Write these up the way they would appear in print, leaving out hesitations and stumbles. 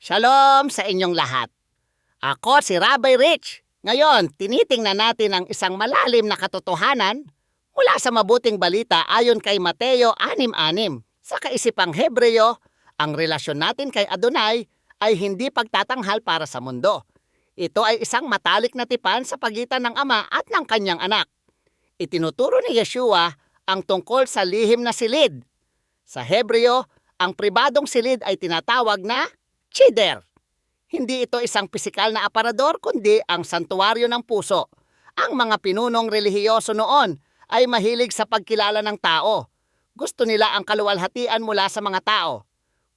Shalom sa inyong lahat. Ako si Rabbi Rich. Ngayon, tinitingnan natin ang isang malalim na katotohanan mula sa mabuting balita ayon kay Mateo 6:6. Sa kaisipang Hebreo, ang relasyon natin kay Adonai ay hindi pagtatanghal para sa mundo. Ito ay isang matalik na tipan sa pagitan ng Ama at ng kanyang anak. Itinuturo ni Yeshua ang tungkol sa lihim na silid. Sa Hebreo, ang pribadong silid ay tinatawag na Cheder. Hindi ito isang pisikal na aparador kundi ang santuwaryo ng puso. Ang mga pinunong relihiyoso noon ay mahilig sa pagkilala ng tao. Gusto nila ang kaluwalhatian mula sa mga tao.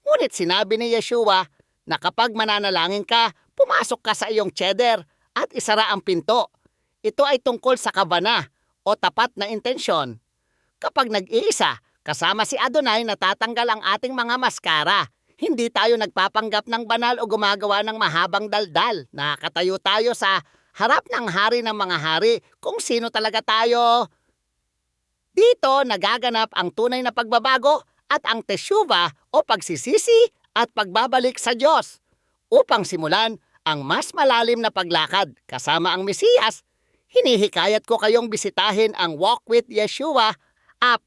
Ngunit sinabi ni Yeshua na kapag mananalangin ka, pumasok ka sa iyong Cheder at isara ang pinto. Ito ay tungkol sa kabana o tapat na intensyon. Kapag nag-iisa, kasama si Adonai, natatanggal ang ating mga maskara. Hindi tayo nagpapanggap ng banal o gumagawa ng mahabang daldal. Nakatayo tayo sa harap ng hari ng mga hari kung sino talaga tayo. Dito nagaganap ang tunay na pagbabago at ang teshuvah o pagsisisi at pagbabalik sa Diyos. Upang simulan ang mas malalim na paglakad kasama ang Mesiyas, hinihikayat ko kayong bisitahin ang Walk with Yeshua app.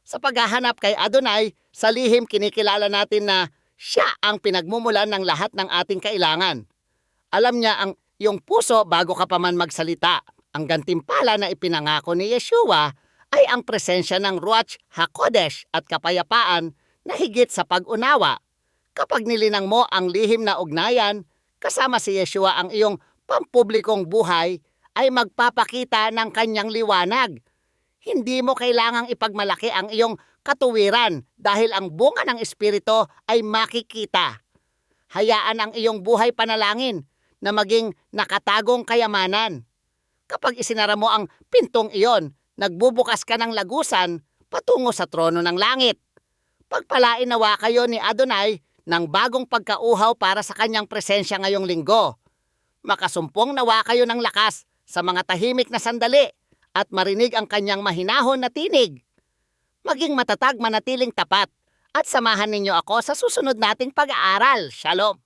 Sa paghahanap kay Adonai, sa lihim kinikilala natin na siya ang pinagmumulan ng lahat ng ating kailangan. Alam niya ang iyong puso bago ka pa man magsalita. Ang gantimpala na ipinangako ni Yeshua ay ang presensya ng Ruach HaKodesh at kapayapaan na higit sa pag-unawa. Kapag nilinang mo ang lihim na ugnayan, kasama si Yeshua ang iyong pampublikong buhay ay magpapakita ng kanyang liwanag. Hindi mo kailangang ipagmalaki ang iyong katuwiran dahil ang bunga ng Espiritu ay makikita. Hayaan ang iyong buhay panalangin na maging nakatagong kayamanan. Kapag isinara mo ang pintong iyon, nagbubukas ka ng lagusan patungo sa trono ng langit. Pagpalain nawa kayo ni Adonai ng bagong pagkauhaw para sa kanyang presensya ngayong linggo. Makasumpong nawa kayo ng lakas sa mga tahimik na sandali at marinig ang kanyang mahinahon na tinig. Maging matatag, manatiling tapat, at samahan ninyo ako sa susunod nating pag-aaral. Shalom!